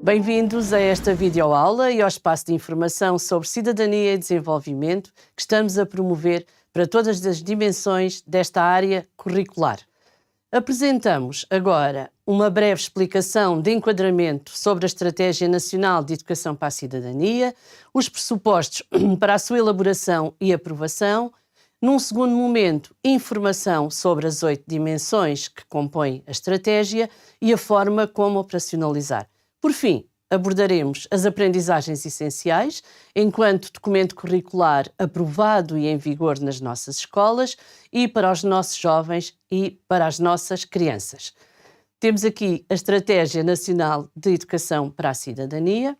Bem-vindos a esta videoaula e ao espaço de informação sobre cidadania e desenvolvimento que estamos a promover para todas as dimensões desta área curricular. Apresentamos agora uma breve explicação de enquadramento sobre a Estratégia Nacional de Educação para a Cidadania, os pressupostos para a sua elaboração e aprovação. Num segundo momento, informação sobre as 8 dimensões que compõem a estratégia e a forma como operacionalizar. Por fim, abordaremos as aprendizagens essenciais enquanto documento curricular aprovado e em vigor nas nossas escolas e para os nossos jovens e para as nossas crianças. Temos aqui a Estratégia Nacional de Educação para a Cidadania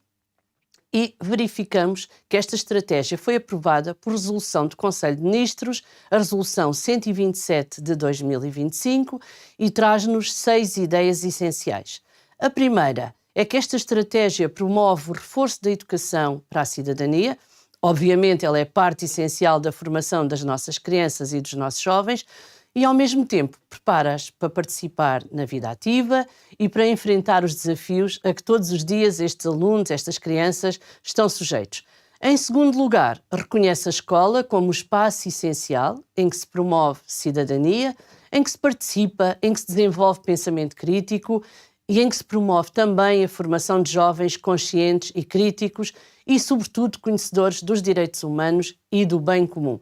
e verificamos que esta estratégia foi aprovada por resolução do Conselho de Ministros, a resolução 127 de 2025, e traz-nos 6 ideias essenciais. A primeira é que esta estratégia promove o reforço da educação para a cidadania. Obviamente, ela é parte essencial da formação das nossas crianças e dos nossos jovens e, ao mesmo tempo, prepara-as para participar na vida ativa e para enfrentar os desafios a que todos os dias estes alunos, estas crianças, estão sujeitos. Em segundo lugar, reconhece a escola como um espaço essencial em que se promove cidadania, em que se participa, em que se desenvolve pensamento crítico e em que se promove também a formação de jovens conscientes e críticos e, sobretudo, conhecedores dos direitos humanos e do bem comum.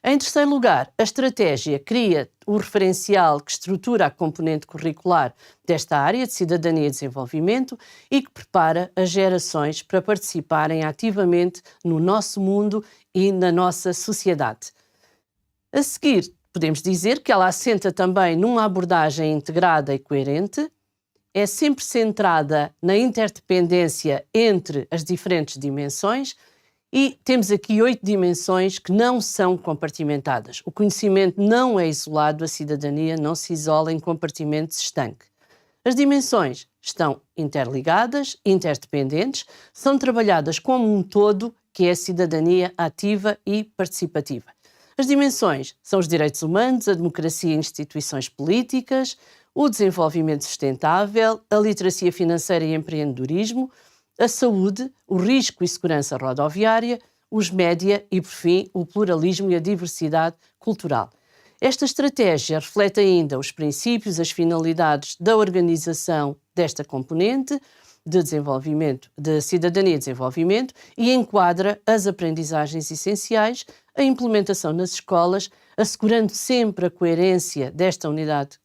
Em terceiro lugar, a estratégia cria o referencial que estrutura a componente curricular desta área de cidadania e desenvolvimento e que prepara as gerações para participarem ativamente no nosso mundo e na nossa sociedade. A seguir, podemos dizer que ela assenta também numa abordagem integrada e coerente, é sempre centrada na interdependência entre as diferentes dimensões e temos aqui 8 dimensões que não são compartimentadas. O conhecimento não é isolado, a cidadania não se isola em compartimentos estanques. As dimensões estão interligadas, interdependentes, são trabalhadas como um todo, que é a cidadania ativa e participativa. As dimensões são os direitos humanos, a democracia e instituições políticas, o desenvolvimento sustentável, a literacia financeira e empreendedorismo, a saúde, o risco e segurança rodoviária, os média e, por fim, o pluralismo e a diversidade cultural. Esta estratégia reflete ainda os princípios, as finalidades da organização desta componente de desenvolvimento, de cidadania e desenvolvimento e enquadra as aprendizagens essenciais, a implementação nas escolas, assegurando sempre a coerência desta unidade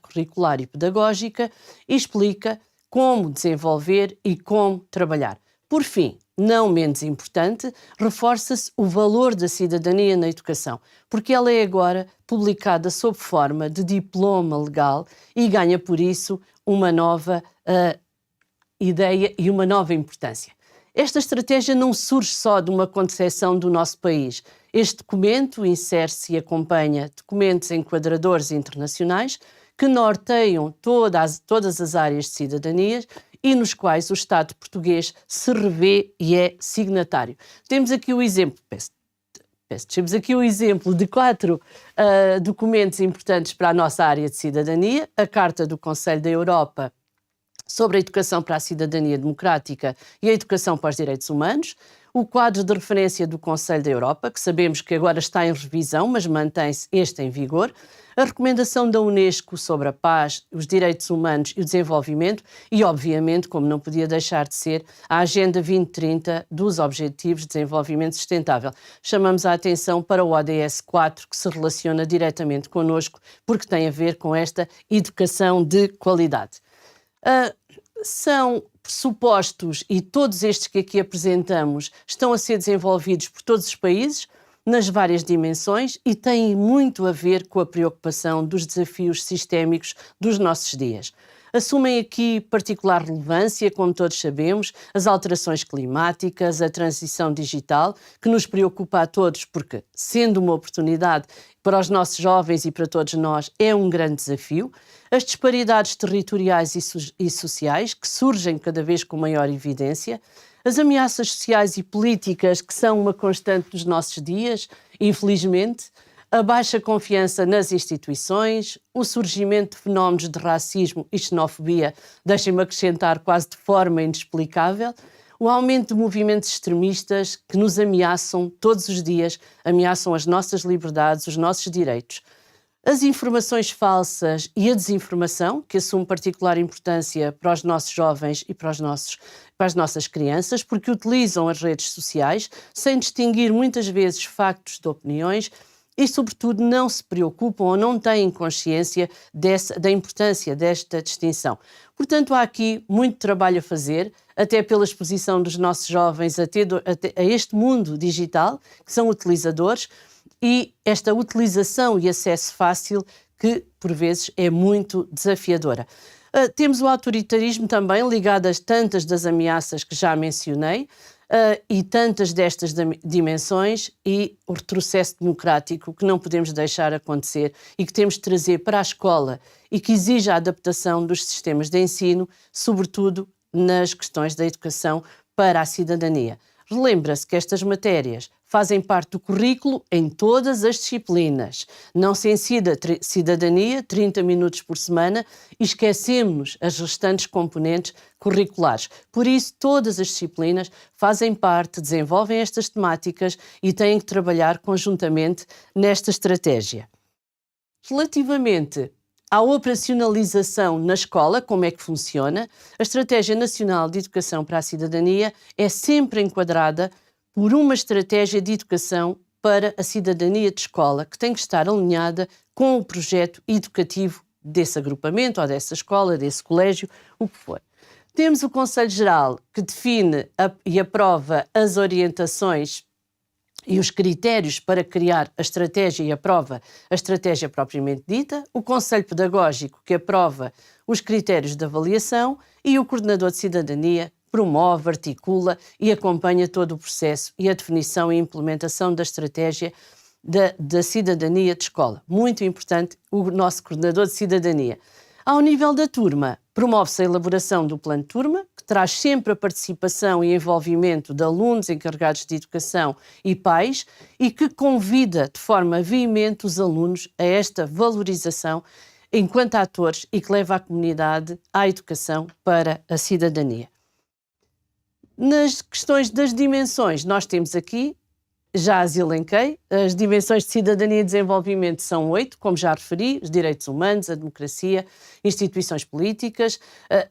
curricular e pedagógica e explica como desenvolver e como trabalhar. Por fim, não menos importante, reforça-se o valor da cidadania na educação, porque ela é agora publicada sob forma de diploma legal e ganha, por isso, uma nova ideia e uma nova importância. Esta estratégia não surge só de uma concepção do nosso país. Este documento insere-se e acompanha documentos enquadradores internacionais que norteiam todas as áreas de cidadania e nos quais o Estado português se revê e é signatário. Temos aqui o exemplo, temos aqui o exemplo de 4 documentos importantes para a nossa área de cidadania: a Carta do Conselho da Europa sobre a Educação para a Cidadania Democrática e a Educação para os Direitos Humanos, o quadro de referência do Conselho da Europa, que sabemos que agora está em revisão, mas mantém-se este em vigor, a recomendação da Unesco sobre a paz, os direitos humanos e o desenvolvimento e, obviamente, como não podia deixar de ser, a Agenda 2030 dos Objetivos de Desenvolvimento Sustentável. Chamamos a atenção para o ODS 4, que se relaciona diretamente connosco, porque tem a ver com esta educação de qualidade. São pressupostos e todos estes que aqui apresentamos estão a ser desenvolvidos por todos os países nas várias dimensões e têm muito a ver com a preocupação dos desafios sistémicos dos nossos dias. Assumem aqui particular relevância, como todos sabemos, as alterações climáticas, a transição digital, que nos preocupa a todos, porque, sendo uma oportunidade para os nossos jovens e para todos nós, é um grande desafio. As disparidades territoriais e sociais, que surgem cada vez com maior evidência. As ameaças sociais e políticas, que são uma constante dos nossos dias, infelizmente. A baixa confiança nas instituições, o surgimento de fenómenos de racismo e xenofobia, deixem-me acrescentar quase de forma inexplicável, o aumento de movimentos extremistas que nos ameaçam todos os dias, ameaçam as nossas liberdades, os nossos direitos. As informações falsas e a desinformação, que assume particular importância para os nossos jovens e para as nossas crianças, porque utilizam as redes sociais sem distinguir muitas vezes factos de opiniões e, sobretudo, não se preocupam ou não têm consciência da importância desta distinção. Portanto, há aqui muito trabalho a fazer, até pela exposição dos nossos jovens a este mundo digital, que são utilizadores, e esta utilização e acesso fácil que, por vezes, é muito desafiadora. Temos o autoritarismo também ligado a tantas das ameaças que já mencionei, e tantas destas dimensões e o retrocesso democrático que não podemos deixar acontecer e que temos de trazer para a escola e que exige a adaptação dos sistemas de ensino, sobretudo nas questões da educação para a cidadania. Relembra-se que estas matérias fazem parte do currículo em todas as disciplinas. Não se ensina cidadania 30 minutos por semana e esquecemos as restantes componentes curriculares. Por isso, todas as disciplinas fazem parte, desenvolvem estas temáticas e têm que trabalhar conjuntamente nesta estratégia. Relativamente à operacionalização na escola, como é que funciona, a Estratégia Nacional de Educação para a Cidadania é sempre enquadrada por uma estratégia de educação para a cidadania de escola, que tem que estar alinhada com o projeto educativo desse agrupamento ou dessa escola, desse colégio, o que for. Temos o Conselho Geral, que define e aprova as orientações e os critérios para criar a estratégia e aprova a estratégia propriamente dita, o Conselho Pedagógico, que aprova os critérios de avaliação, e o Coordenador de Cidadania promove, articula e acompanha todo o processo e a definição e implementação da estratégia da cidadania de escola. Muito importante, o nosso Coordenador de Cidadania. Ao nível da turma, promove-se a elaboração do plano de turma, que traz sempre a participação e envolvimento de alunos encarregados de educação e pais e que convida de forma veemente os alunos a esta valorização enquanto atores e que leva a comunidade à educação para a cidadania. Nas questões das dimensões, nós temos aqui, já as elenquei, as dimensões de cidadania e desenvolvimento são 8, como já referi, os direitos humanos, a democracia, instituições políticas,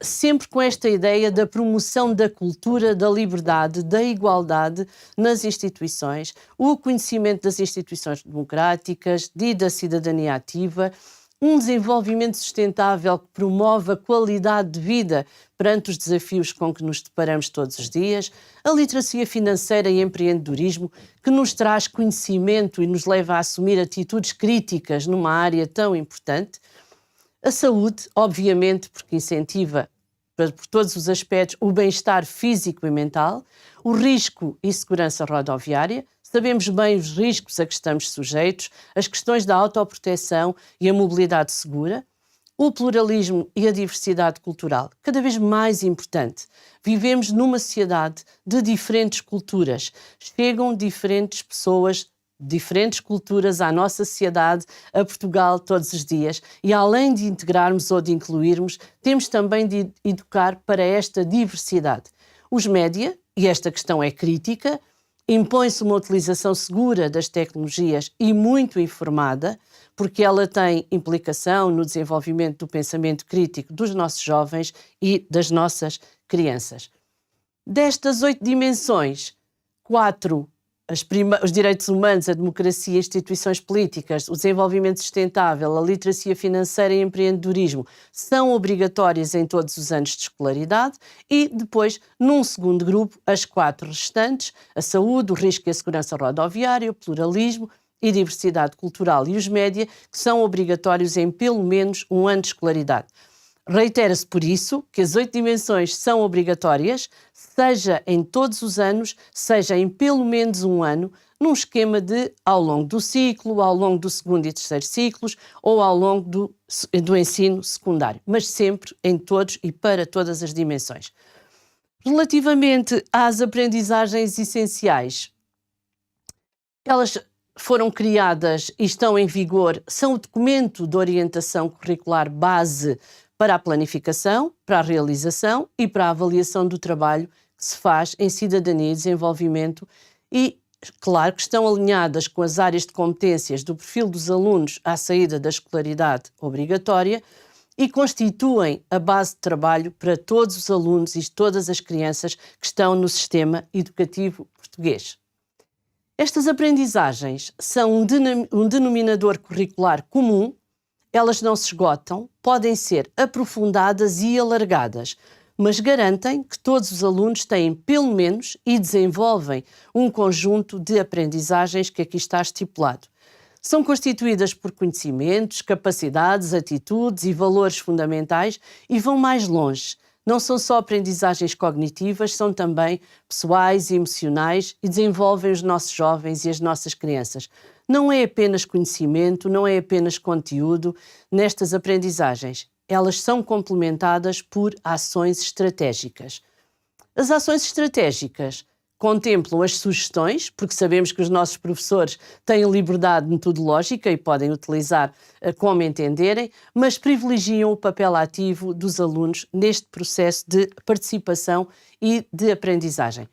sempre com esta ideia da promoção da cultura, da liberdade, da igualdade nas instituições, o conhecimento das instituições democráticas e da cidadania ativa, um desenvolvimento sustentável que promove a qualidade de vida perante os desafios com que nos deparamos todos os dias, a literacia financeira e empreendedorismo, que nos traz conhecimento e nos leva a assumir atitudes críticas numa área tão importante, a saúde, obviamente, porque incentiva por todos os aspectos o bem-estar físico e mental, o risco e segurança rodoviária. Sabemos bem os riscos a que estamos sujeitos, as questões da autoproteção e a mobilidade segura, o pluralismo e a diversidade cultural, cada vez mais importante. Vivemos numa sociedade de diferentes culturas. Chegam diferentes pessoas, diferentes culturas à nossa sociedade, a Portugal, todos os dias. E além de integrarmos ou de incluirmos, temos também de educar para esta diversidade. Os média, e esta questão é crítica, impõe-se uma utilização segura das tecnologias e muito informada, porque ela tem implicação no desenvolvimento do pensamento crítico dos nossos jovens e das nossas crianças. Destas 8 dimensões, 4, os direitos humanos, a democracia, instituições políticas, o desenvolvimento sustentável, a literacia financeira e empreendedorismo são obrigatórias em todos os anos de escolaridade e depois, num segundo grupo, as 4 restantes, a saúde, o risco e a segurança rodoviária, o pluralismo e diversidade cultural e os média, que são obrigatórios em pelo menos um ano de escolaridade. Reitera-se por isso que as 8 dimensões são obrigatórias, seja em todos os anos, seja em pelo menos um ano, num esquema de ao longo do ciclo, ao longo do segundo e terceiro ciclos ou ao longo do ensino secundário, mas sempre em todos e para todas as dimensões. Relativamente às aprendizagens essenciais, elas foram criadas e estão em vigor, são o documento de orientação curricular base para a planificação, para a realização e para a avaliação do trabalho que se faz em cidadania e desenvolvimento e, claro, que estão alinhadas com as áreas de competências do perfil dos alunos à saída da escolaridade obrigatória e constituem a base de trabalho para todos os alunos e todas as crianças que estão no sistema educativo português. Estas aprendizagens são um denominador curricular comum, elas não se esgotam, podem ser aprofundadas e alargadas, mas garantem que todos os alunos têm pelo menos e desenvolvem um conjunto de aprendizagens que aqui está estipulado. São constituídas por conhecimentos, capacidades, atitudes e valores fundamentais e vão mais longe. Não são só aprendizagens cognitivas, são também pessoais e emocionais e desenvolvem os nossos jovens e as nossas crianças. Não é apenas conhecimento, não é apenas conteúdo nestas aprendizagens. Elas são complementadas por ações estratégicas. As ações estratégicas contemplam as sugestões, porque sabemos que os nossos professores têm liberdade metodológica e podem utilizar como entenderem, mas privilegiam o papel ativo dos alunos neste processo de participação e de aprendizagem.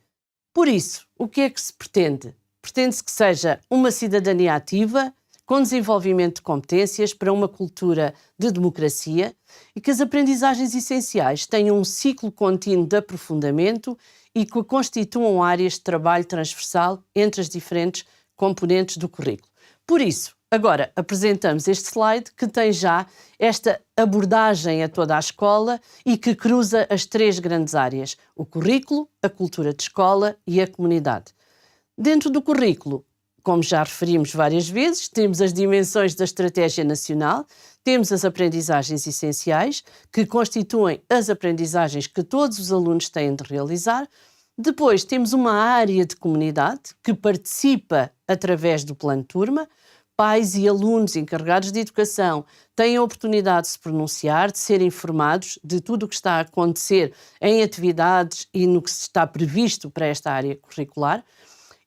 Por isso, o que é que se pretende? Pretende-se que seja uma cidadania ativa, com desenvolvimento de competências para uma cultura de democracia e que as aprendizagens essenciais tenham um ciclo contínuo de aprofundamento e que constituam áreas de trabalho transversal entre as diferentes componentes do currículo. Por isso, agora apresentamos este slide que tem já esta abordagem a toda a escola e que cruza as 3 grandes áreas: o currículo, a cultura de escola e a comunidade. Dentro do currículo, como já referimos várias vezes, temos as dimensões da Estratégia Nacional, temos as aprendizagens essenciais, que constituem as aprendizagens que todos os alunos têm de realizar. Depois temos uma área de comunidade que participa através do plano de turma. Pais e alunos encarregados de educação têm a oportunidade de se pronunciar, de ser informados de tudo o que está a acontecer em atividades e no que está previsto para esta área curricular.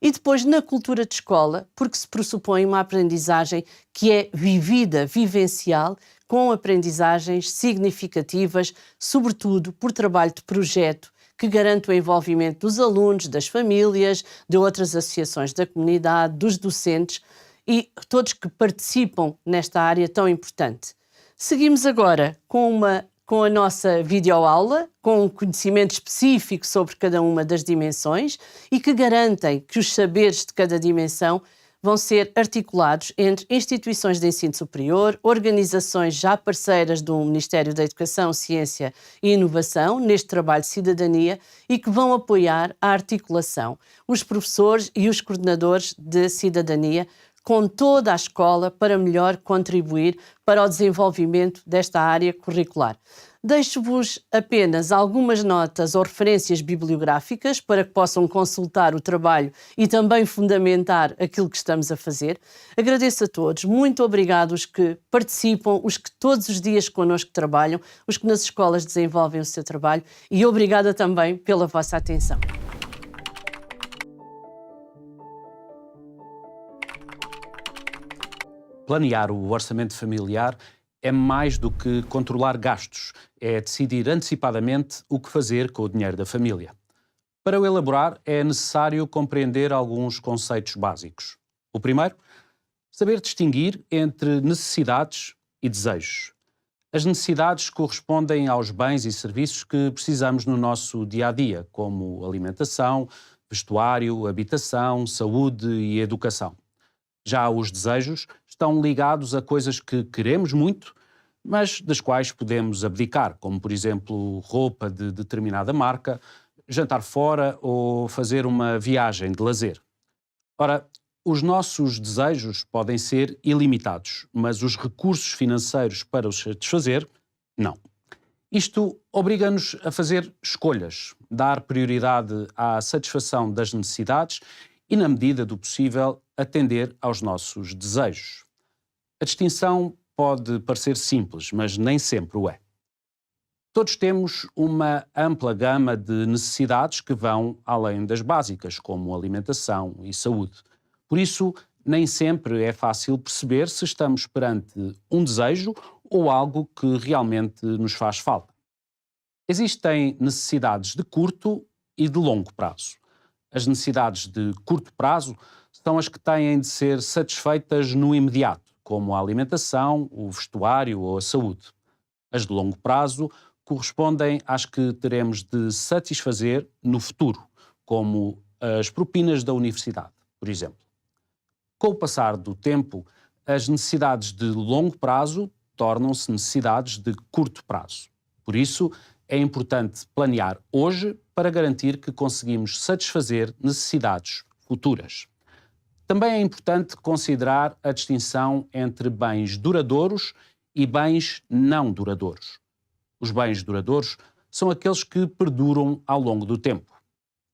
E depois na cultura de escola, porque se pressupõe uma aprendizagem que é vivida, vivencial, com aprendizagens significativas, sobretudo por trabalho de projeto, que garante o envolvimento dos alunos, das famílias, de outras associações da comunidade, dos docentes e todos que participam nesta área tão importante. Seguimos agora com a nossa videoaula, com um conhecimento específico sobre cada uma das dimensões e que garantem que os saberes de cada dimensão vão ser articulados entre instituições de ensino superior, organizações já parceiras do Ministério da Educação, Ciência e Inovação, neste trabalho de cidadania, e que vão apoiar a articulação, os professores e os coordenadores de cidadania, com toda a escola para melhor contribuir para o desenvolvimento desta área curricular. Deixo-vos apenas algumas notas ou referências bibliográficas para que possam consultar o trabalho e também fundamentar aquilo que estamos a fazer. Agradeço a todos, muito obrigado os que participam, os que todos os dias connosco trabalham, os que nas escolas desenvolvem o seu trabalho e obrigada também pela vossa atenção. Planear o orçamento familiar é mais do que controlar gastos, é decidir antecipadamente o que fazer com o dinheiro da família. Para o elaborar, é necessário compreender alguns conceitos básicos. O primeiro, saber distinguir entre necessidades e desejos. As necessidades correspondem aos bens e serviços que precisamos no nosso dia-a-dia, como alimentação, vestuário, habitação, saúde e educação. Já os desejos estão ligados a coisas que queremos muito, mas das quais podemos abdicar, como, por exemplo, roupa de determinada marca, jantar fora ou fazer uma viagem de lazer. Ora, os nossos desejos podem ser ilimitados, mas os recursos financeiros para os satisfazer, não. Isto obriga-nos a fazer escolhas, dar prioridade à satisfação das necessidades e, na medida do possível, atender aos nossos desejos. A distinção pode parecer simples, mas nem sempre o é. Todos temos uma ampla gama de necessidades que vão além das básicas, como alimentação e saúde. Por isso, nem sempre é fácil perceber se estamos perante um desejo ou algo que realmente nos faz falta. Existem necessidades de curto e de longo prazo. As necessidades de curto prazo são as que têm de ser satisfeitas no imediato, como a alimentação, o vestuário ou a saúde. As de longo prazo correspondem às que teremos de satisfazer no futuro, como as propinas da universidade, por exemplo. Com o passar do tempo, as necessidades de longo prazo tornam-se necessidades de curto prazo. Por isso, é importante planear hoje para garantir que conseguimos satisfazer necessidades futuras. Também é importante considerar a distinção entre bens duradouros e bens não duradouros. Os bens duradouros são aqueles que perduram ao longo do tempo.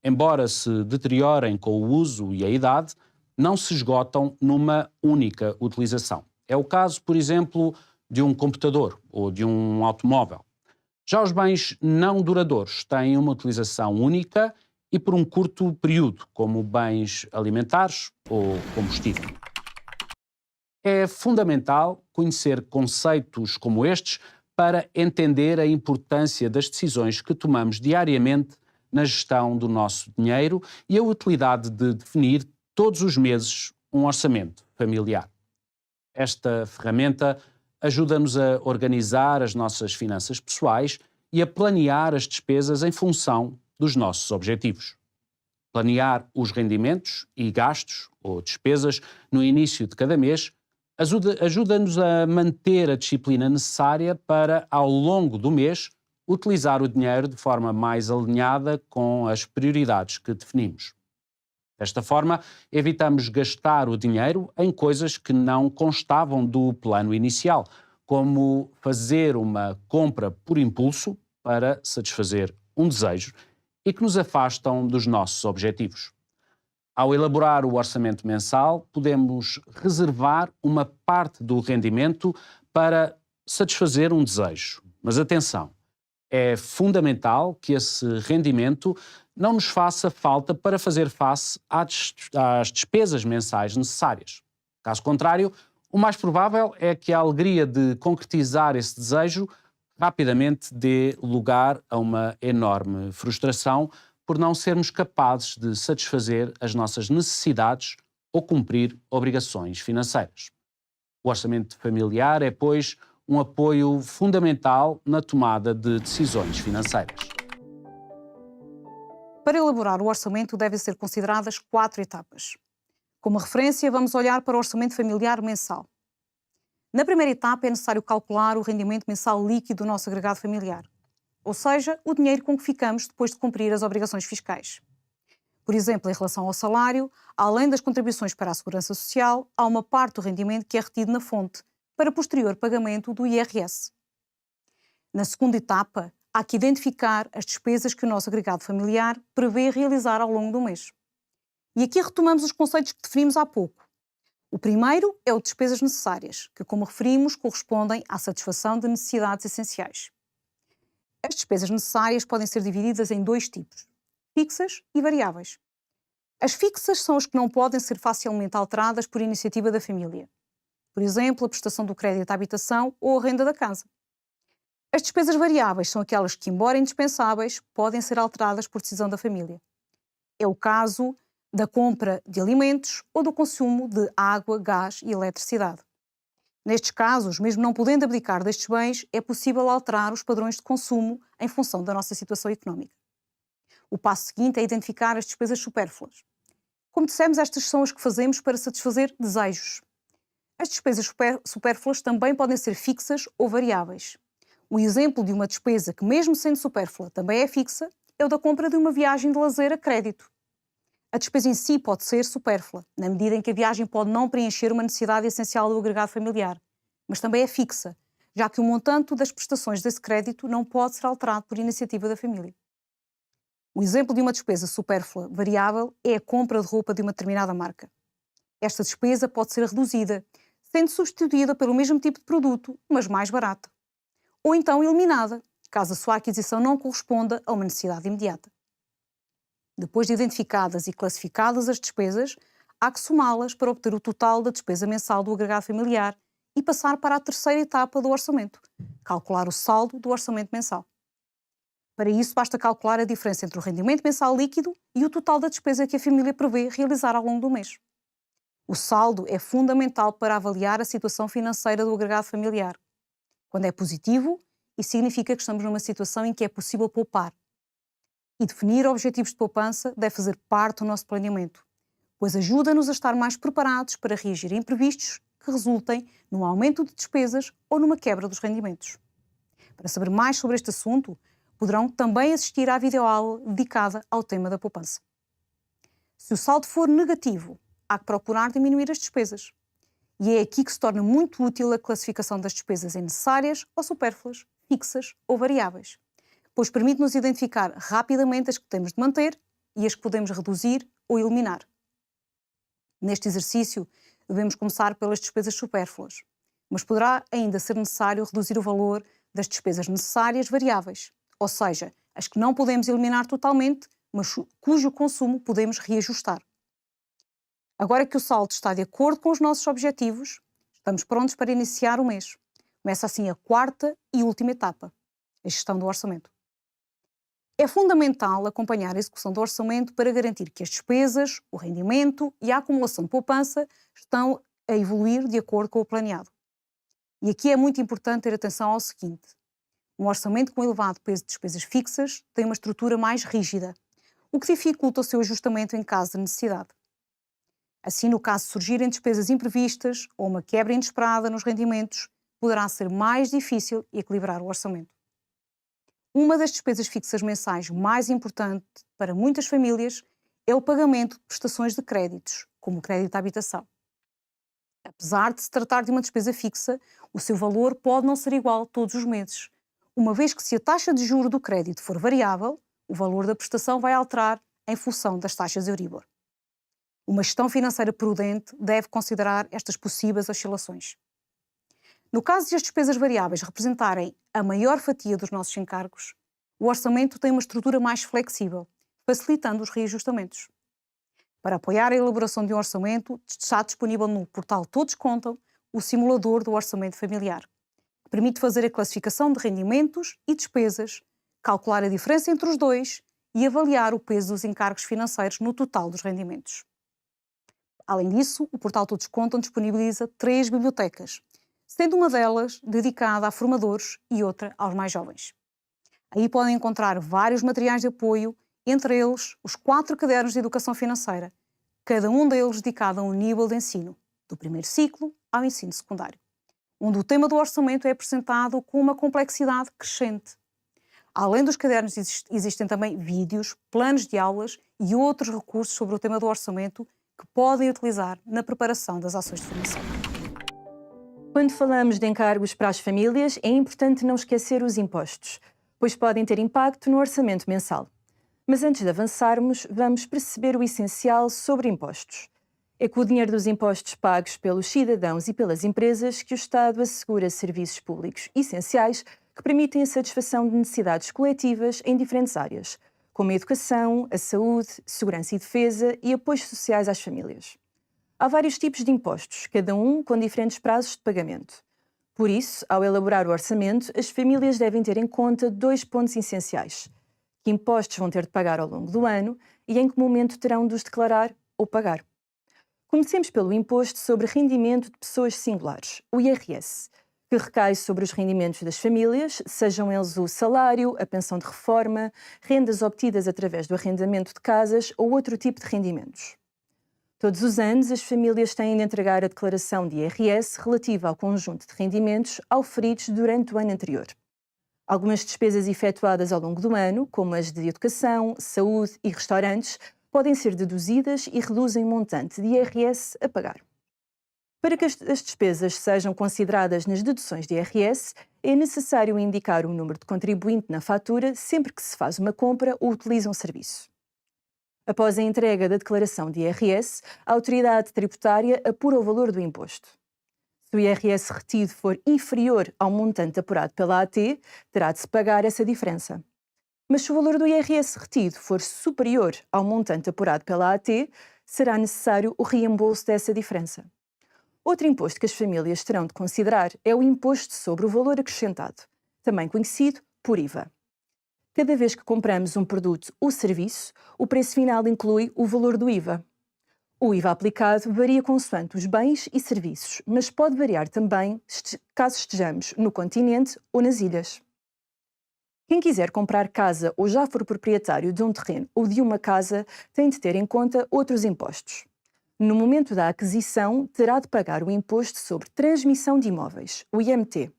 Embora se deteriorem com o uso e a idade, não se esgotam numa única utilização. É o caso, por exemplo, de um computador ou de um automóvel. Já os bens não duradouros têm uma utilização única e por um curto período, como bens alimentares ou combustível. É fundamental conhecer conceitos como estes para entender a importância das decisões que tomamos diariamente na gestão do nosso dinheiro e a utilidade de definir todos os meses um orçamento familiar. Esta ferramenta ajuda-nos a organizar as nossas finanças pessoais e a planear as despesas em função dos nossos objetivos. Planear os rendimentos e gastos ou despesas no início de cada mês ajuda-nos a manter a disciplina necessária para, ao longo do mês, utilizar o dinheiro de forma mais alinhada com as prioridades que definimos. Desta forma, evitamos gastar o dinheiro em coisas que não constavam do plano inicial, como fazer uma compra por impulso para satisfazer um desejo e que nos afastam dos nossos objetivos. Ao elaborar o orçamento mensal, podemos reservar uma parte do rendimento para satisfazer um desejo. Mas atenção, é fundamental que esse rendimento não nos faça falta para fazer face às despesas mensais necessárias. Caso contrário, o mais provável é que a alegria de concretizar esse desejo rapidamente dê lugar a uma enorme frustração por não sermos capazes de satisfazer as nossas necessidades ou cumprir obrigações financeiras. O orçamento familiar é, pois, um apoio fundamental na tomada de decisões financeiras. Para elaborar o orçamento devem ser consideradas 4 etapas. Como referência, vamos olhar para o orçamento familiar mensal. Na primeira etapa é necessário calcular o rendimento mensal líquido do nosso agregado familiar, ou seja, o dinheiro com que ficamos depois de cumprir as obrigações fiscais. Por exemplo, em relação ao salário, além das contribuições para a Segurança Social, há uma parte do rendimento que é retido na fonte, para posterior pagamento do IRS. Na segunda etapa, há que identificar as despesas que o nosso agregado familiar prevê realizar ao longo do mês. E aqui retomamos os conceitos que definimos há pouco. O primeiro é o de despesas necessárias, que, como referimos, correspondem à satisfação de necessidades essenciais. As despesas necessárias podem ser divididas em 2 tipos, fixas e variáveis. As fixas são as que não podem ser facilmente alteradas por iniciativa da família. Por exemplo, a prestação do crédito à habitação ou a renda da casa. As despesas variáveis são aquelas que, embora indispensáveis, podem ser alteradas por decisão da família. É o caso da compra de alimentos ou do consumo de água, gás e eletricidade. Nestes casos, mesmo não podendo abdicar destes bens, é possível alterar os padrões de consumo em função da nossa situação económica. O passo seguinte é identificar as despesas supérfluas. Como dissemos, estas são as que fazemos para satisfazer desejos. As despesas supérfluas também podem ser fixas ou variáveis. O exemplo de uma despesa que, mesmo sendo supérflua, também é fixa, é o da compra de uma viagem de lazer a crédito. A despesa em si pode ser supérflua, na medida em que a viagem pode não preencher uma necessidade essencial do agregado familiar, mas também é fixa, já que o montante das prestações desse crédito não pode ser alterado por iniciativa da família. Um exemplo de uma despesa supérflua variável é a compra de roupa de uma determinada marca. Esta despesa pode ser reduzida, sendo substituída pelo mesmo tipo de produto, mas mais barata. Ou então eliminada, caso a sua aquisição não corresponda a uma necessidade imediata. Depois de identificadas e classificadas as despesas, há que somá-las para obter o total da despesa mensal do agregado familiar e passar para a terceira etapa do orçamento, calcular o saldo do orçamento mensal. Para isso, basta calcular a diferença entre o rendimento mensal líquido e o total da despesa que a família prevê realizar ao longo do mês. O saldo é fundamental para avaliar a situação financeira do agregado familiar. Quando é positivo, isso significa que estamos numa situação em que é possível poupar. E definir objetivos de poupança deve fazer parte do nosso planeamento, pois ajuda-nos a estar mais preparados para reagir a imprevistos que resultem num aumento de despesas ou numa quebra dos rendimentos. Para saber mais sobre este assunto, poderão também assistir à videoaula dedicada ao tema da poupança. Se o saldo for negativo, há que procurar diminuir as despesas. E é aqui que se torna muito útil a classificação das despesas em necessárias ou supérfluas, fixas ou variáveis, pois permite-nos identificar rapidamente as que temos de manter e as que podemos reduzir ou eliminar. Neste exercício, devemos começar pelas despesas supérfluas, mas poderá ainda ser necessário reduzir o valor das despesas necessárias variáveis, ou seja, as que não podemos eliminar totalmente, mas cujo consumo podemos reajustar. Agora que o saldo está de acordo com os nossos objetivos, estamos prontos para iniciar o mês. Começa assim a quarta e última etapa, a gestão do orçamento. É fundamental acompanhar a execução do orçamento para garantir que as despesas, o rendimento e a acumulação de poupança estão a evoluir de acordo com o planeado. E aqui é muito importante ter atenção ao seguinte: um orçamento com elevado peso de despesas fixas tem uma estrutura mais rígida, o que dificulta o seu ajustamento em caso de necessidade. Assim, no caso de surgirem despesas imprevistas ou uma quebra inesperada nos rendimentos, poderá ser mais difícil equilibrar o orçamento. Uma das despesas fixas mensais mais importantes para muitas famílias é o pagamento de prestações de créditos, como o crédito à habitação. Apesar de se tratar de uma despesa fixa, o seu valor pode não ser igual todos os meses, uma vez que se a taxa de juro do crédito for variável, o valor da prestação vai alterar em função das taxas Euribor. Uma gestão financeira prudente deve considerar estas possíveis oscilações. No caso de as despesas variáveis representarem a maior fatia dos nossos encargos, o orçamento tem uma estrutura mais flexível, facilitando os reajustamentos. Para apoiar a elaboração de um orçamento, está disponível no portal Todos Contam o simulador do orçamento familiar, que permite fazer a classificação de rendimentos e despesas, calcular a diferença entre os dois e avaliar o peso dos encargos financeiros no total dos rendimentos. Além disso, o portal Todos Contam disponibiliza 3 bibliotecas, sendo uma delas dedicada a formadores e outra aos mais jovens. Aí podem encontrar vários materiais de apoio, entre eles os 4 cadernos de educação financeira, cada um deles dedicado a um nível de ensino, do primeiro ciclo ao ensino secundário, onde o tema do orçamento é apresentado com uma complexidade crescente. Além dos cadernos, existem também vídeos, planos de aulas e outros recursos sobre o tema do orçamento que podem utilizar na preparação das ações de formação. Quando falamos de encargos para as famílias, é importante não esquecer os impostos, pois podem ter impacto no orçamento mensal. Mas antes de avançarmos, vamos perceber o essencial sobre impostos. É com o dinheiro dos impostos pagos pelos cidadãos e pelas empresas que o Estado assegura serviços públicos essenciais que permitem a satisfação de necessidades coletivas em diferentes áreas, como a educação, a saúde, segurança e defesa e apoios sociais às famílias. Há vários tipos de impostos, cada um com diferentes prazos de pagamento. Por isso, ao elaborar o orçamento, as famílias devem ter em conta 2 pontos essenciais: que impostos vão ter de pagar ao longo do ano e em que momento terão de os declarar ou pagar. Comecemos pelo Imposto sobre Rendimento de Pessoas Singulares, o IRS, que recai sobre os rendimentos das famílias, sejam eles o salário, a pensão de reforma, rendas obtidas através do arrendamento de casas ou outro tipo de rendimentos. Todos os anos, as famílias têm de entregar a declaração de IRS relativa ao conjunto de rendimentos auferidos durante o ano anterior. Algumas despesas efetuadas ao longo do ano, como as de educação, saúde e restaurantes, podem ser deduzidas e reduzem o montante de IRS a pagar. Para que as despesas sejam consideradas nas deduções de IRS, é necessário indicar o número de contribuinte na fatura sempre que se faz uma compra ou utiliza um serviço. Após a entrega da declaração de IRS, a autoridade tributária apura o valor do imposto. Se o IRS retido for inferior ao montante apurado pela AT, terá de se pagar essa diferença. Mas se o valor do IRS retido for superior ao montante apurado pela AT, será necessário o reembolso dessa diferença. Outro imposto que as famílias terão de considerar é o Imposto sobre o Valor Acrescentado, também conhecido por IVA. Cada vez que compramos um produto ou serviço, o preço final inclui o valor do IVA. O IVA aplicado varia consoante os bens e serviços, mas pode variar também caso estejamos no continente ou nas ilhas. Quem quiser comprar casa ou já for proprietário de um terreno ou de uma casa tem de ter em conta outros impostos. No momento da aquisição, terá de pagar o Imposto sobre Transmissão de Imóveis, o IMT.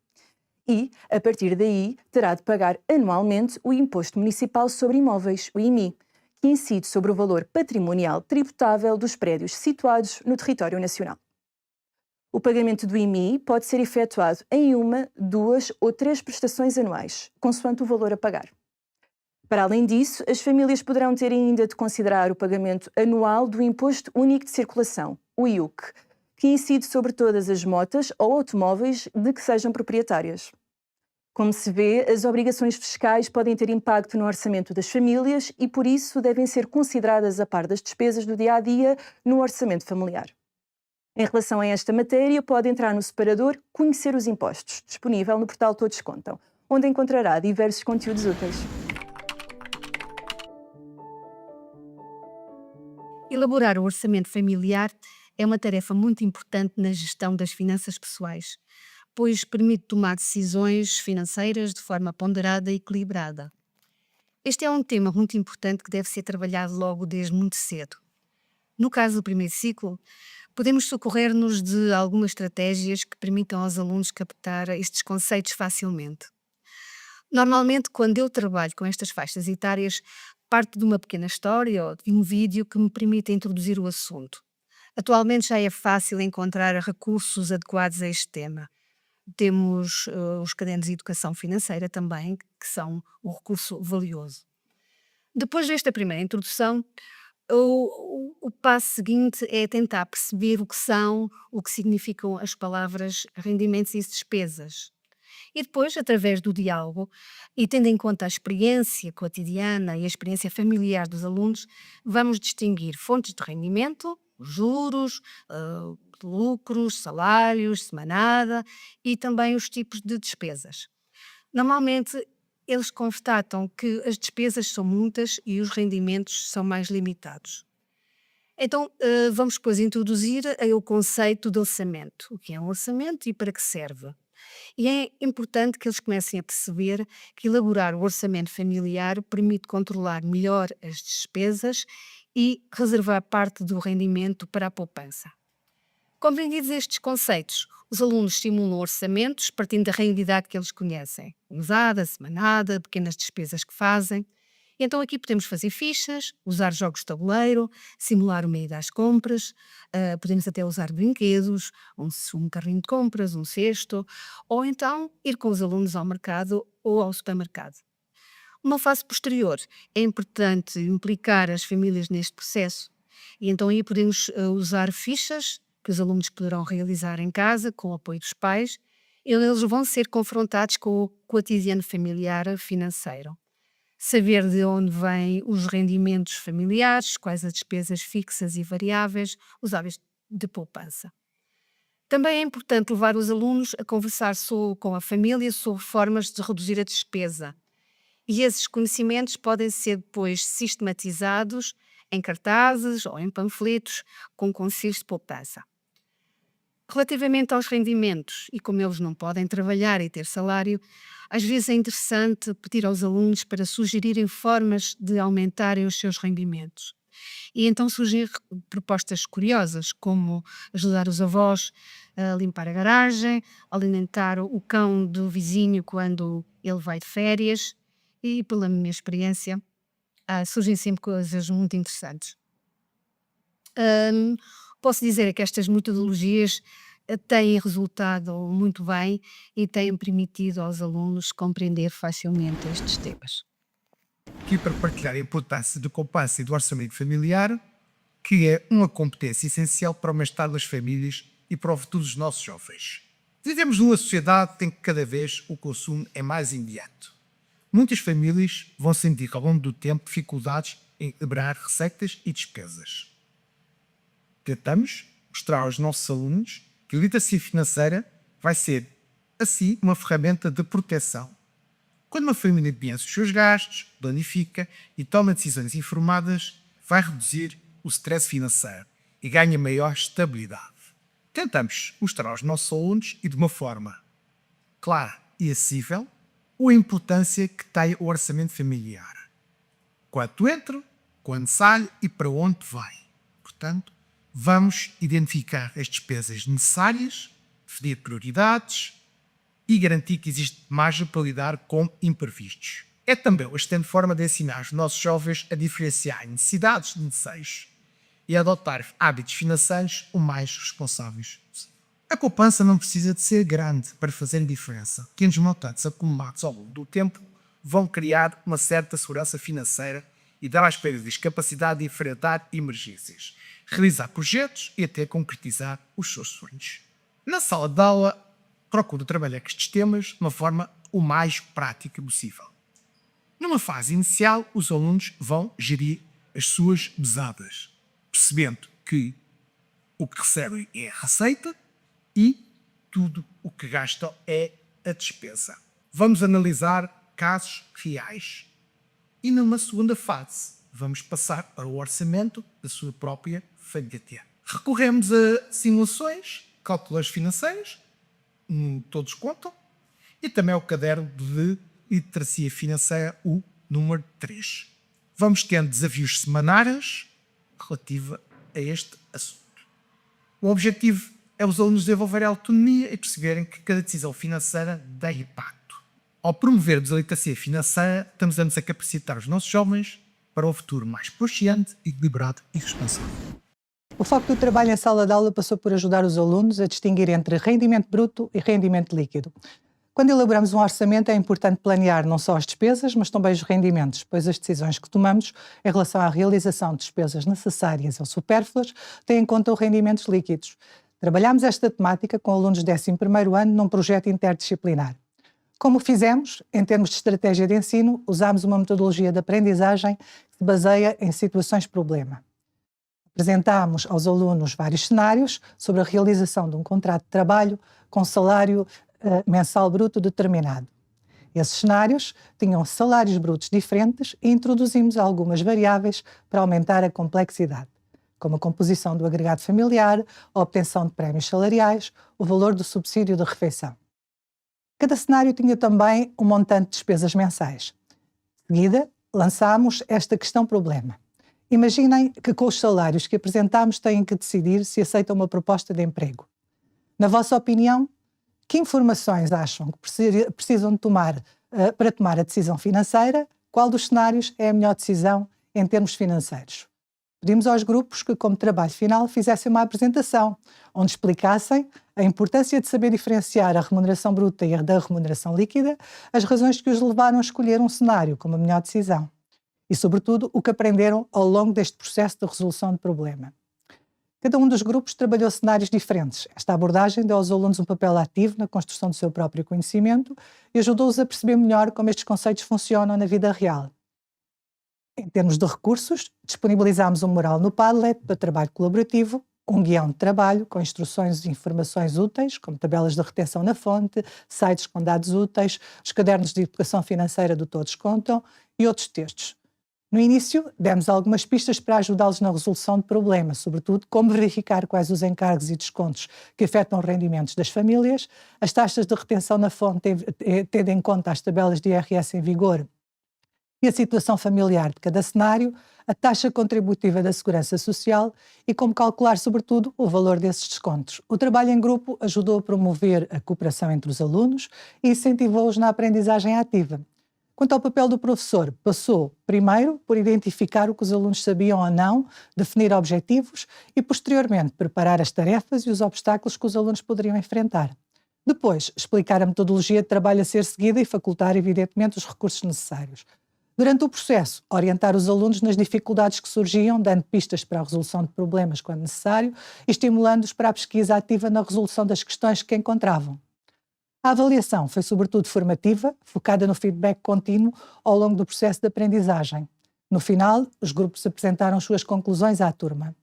E, a partir daí, terá de pagar anualmente o Imposto Municipal sobre Imóveis, o IMI, que incide sobre o valor patrimonial tributável dos prédios situados no território nacional. O pagamento do IMI pode ser efetuado em 1, 2 ou 3 prestações anuais, consoante o valor a pagar. Para além disso, as famílias poderão ter ainda de considerar o pagamento anual do Imposto Único de Circulação, o IUC, que incide sobre todas as motas ou automóveis de que sejam proprietárias. Como se vê, as obrigações fiscais podem ter impacto no orçamento das famílias e, por isso, devem ser consideradas a par das despesas do dia-a-dia no orçamento familiar. Em relação a esta matéria, pode entrar no separador Conhecer os Impostos, disponível no portal Todos Contam, onde encontrará diversos conteúdos úteis. Elaborar o orçamento familiar é uma tarefa muito importante na gestão das finanças pessoais, pois permite tomar decisões financeiras de forma ponderada e equilibrada. Este é um tema muito importante que deve ser trabalhado logo desde muito cedo. No caso do primeiro ciclo, podemos socorrer-nos de algumas estratégias que permitam aos alunos captar estes conceitos facilmente. Normalmente, quando eu trabalho com estas faixas etárias, parto de uma pequena história ou de um vídeo que me permite introduzir o assunto. Atualmente já é fácil encontrar recursos adequados a este tema. Temos os cadernos de educação financeira também, que são um recurso valioso. Depois desta primeira introdução, o passo seguinte é tentar perceber o que são, o que significam as palavras rendimentos e despesas. E depois, através do diálogo, e tendo em conta a experiência cotidiana e a experiência familiar dos alunos, vamos distinguir fontes de rendimento, juros, lucros, salários, semanada e também os tipos de despesas. Normalmente, eles constatam que as despesas são muitas e os rendimentos são mais limitados. Então, vamos depois introduzir o conceito de orçamento. O que é um orçamento e para que serve? E é importante que eles comecem a perceber que elaborar o orçamento familiar permite controlar melhor as despesas e reservar parte do rendimento para a poupança. Compreendidos estes conceitos, os alunos simulam orçamentos partindo da realidade que eles conhecem, mesada, semanada, pequenas despesas que fazem. E então aqui podemos fazer fichas, usar jogos de tabuleiro, simular o meio das compras, podemos até usar brinquedos, um carrinho de compras, um cesto, ou então ir com os alunos ao mercado ou ao supermercado. Uma fase posterior, é importante implicar as famílias neste processo e então aí podemos usar fichas que os alunos poderão realizar em casa com o apoio dos pais e eles vão ser confrontados com o cotidiano familiar financeiro. Saber de onde vêm os rendimentos familiares, quais as despesas fixas e variáveis, os hábitos de poupança. Também é importante levar os alunos a conversar com a família sobre formas de reduzir a despesa. E esses conhecimentos podem ser depois sistematizados em cartazes ou em panfletos com conselhos de poupança. Relativamente aos rendimentos, e como eles não podem trabalhar e ter salário, às vezes é interessante pedir aos alunos para sugerirem formas de aumentarem os seus rendimentos. E então surgem propostas curiosas, como ajudar os avós a limpar a garagem, alimentar o cão do vizinho quando ele vai de férias, e pela minha experiência, surgem sempre coisas muito interessantes. Posso dizer que estas metodologias têm resultado muito bem e têm permitido aos alunos compreender facilmente estes temas. Aqui para partilhar a importância da poupança e do orçamento familiar, que é uma competência essencial para o bem-estar das famílias e para o futuro dos nossos jovens. Vivemos numa sociedade em que cada vez o consumo é mais imediato. Muitas famílias vão sentir ao longo do tempo dificuldades em elaborar receitas e despesas. Tentamos mostrar aos nossos alunos que a literacia financeira vai ser, assim, uma ferramenta de proteção. Quando uma família conhece os seus gastos, planifica e toma decisões informadas, vai reduzir o stress financeiro e ganha maior estabilidade. Tentamos mostrar aos nossos alunos e de uma forma clara e acessível a importância que tem o orçamento familiar. Quanto entra, quando sai e para onde vai. Portanto, vamos identificar as despesas necessárias, definir prioridades e garantir que existe margem para lidar com imprevistos. É também uma excelente forma de ensinar os nossos jovens a diferenciar necessidades de desejos e a adotar hábitos financeiros o mais responsáveis possível. A poupança não precisa de ser grande para fazer diferença. Pequenos montantes acumulados ao longo do tempo vão criar uma certa segurança financeira e dar às famílias capacidade de enfrentar emergências, realizar projetos e até concretizar os seus sonhos. Na sala de aula, procuro trabalhar com estes temas de uma forma o mais prática possível. Numa fase inicial, os alunos vão gerir as suas mesadas, percebendo que o que recebem é a receita e tudo o que gastam é a despesa. Vamos analisar casos reais. E numa segunda fase, vamos passar para o orçamento da sua própria família. Recorremos a simulações, cálculos financeiros, todos contam, e também ao caderno de literacia financeira, o número 3. Vamos tendo desafios semanais relativos a este assunto. O objetivo é os alunos desenvolverem autonomia e perceberem que cada decisão financeira tem impacto. Ao promovermos a literacia financeira, estamos a nos capacitar os nossos jovens para um futuro mais consciente, equilibrado e responsável. O foco do trabalho em sala de aula passou por ajudar os alunos a distinguir entre rendimento bruto e rendimento líquido. Quando elaboramos um orçamento, é importante planear não só as despesas, mas também os rendimentos, pois as decisões que tomamos em relação à realização de despesas necessárias ou supérfluas têm em conta os rendimentos líquidos. Trabalhamos esta temática com alunos do 11º ano num projeto interdisciplinar. Como fizemos, em termos de estratégia de ensino, usámos uma metodologia de aprendizagem que se baseia em situações-problema. Apresentámos aos alunos vários cenários sobre a realização de um contrato de trabalho com salário mensal bruto determinado. Esses cenários tinham salários brutos diferentes e introduzimos algumas variáveis para aumentar a complexidade, como a composição do agregado familiar, a obtenção de prémios salariais, o valor do subsídio de refeição. Cada cenário tinha também um montante de despesas mensais. De seguida, lançámos esta questão-problema. Imaginem que com os salários que apresentámos têm que decidir se aceitam uma proposta de emprego. Na vossa opinião, que informações acham que precisam de tomar para tomar a decisão financeira? Qual dos cenários é a melhor decisão em termos financeiros? Pedimos aos grupos que, como trabalho final, fizessem uma apresentação, onde explicassem a importância de saber diferenciar a remuneração bruta e da remuneração líquida, as razões que os levaram a escolher um cenário como a melhor decisão e, sobretudo, o que aprenderam ao longo deste processo de resolução de problema. Cada um dos grupos trabalhou cenários diferentes. Esta abordagem deu aos alunos um papel ativo na construção do seu próprio conhecimento e ajudou-os a perceber melhor como estes conceitos funcionam na vida real. Em termos de recursos, disponibilizámos um mural no Padlet para trabalho colaborativo, um guião de trabalho com instruções e informações úteis, como tabelas de retenção na fonte, sites com dados úteis, os cadernos de educação financeira do Todos Contam e outros textos. No início, demos algumas pistas para ajudá-los na resolução de problemas, sobretudo como verificar quais os encargos e descontos que afetam os rendimentos das famílias, as taxas de retenção na fonte, tendo em conta as tabelas de IRS em vigor e a situação familiar de cada cenário, a taxa contributiva da Segurança Social e como calcular, sobretudo, o valor desses descontos. O trabalho em grupo ajudou a promover a cooperação entre os alunos e incentivou-os na aprendizagem ativa. Quanto ao papel do professor, passou, primeiro, por identificar o que os alunos sabiam ou não, definir objetivos e, posteriormente, preparar as tarefas e os obstáculos que os alunos poderiam enfrentar. Depois, explicar a metodologia de trabalho a ser seguida e facultar, evidentemente, os recursos necessários. Durante o processo, orientar os alunos nas dificuldades que surgiam, dando pistas para a resolução de problemas quando necessário e estimulando-os para a pesquisa ativa na resolução das questões que encontravam. A avaliação foi sobretudo formativa, focada no feedback contínuo ao longo do processo de aprendizagem. No final, os grupos apresentaram as suas conclusões à turma.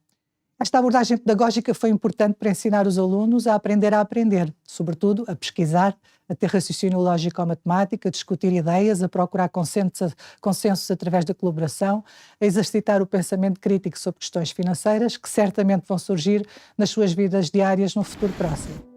Esta abordagem pedagógica foi importante para ensinar os alunos a aprender, sobretudo a pesquisar, a ter raciocínio lógico ou matemático, a discutir ideias, a procurar consensos através da colaboração, a exercitar o pensamento crítico sobre questões financeiras que certamente vão surgir nas suas vidas diárias no futuro próximo.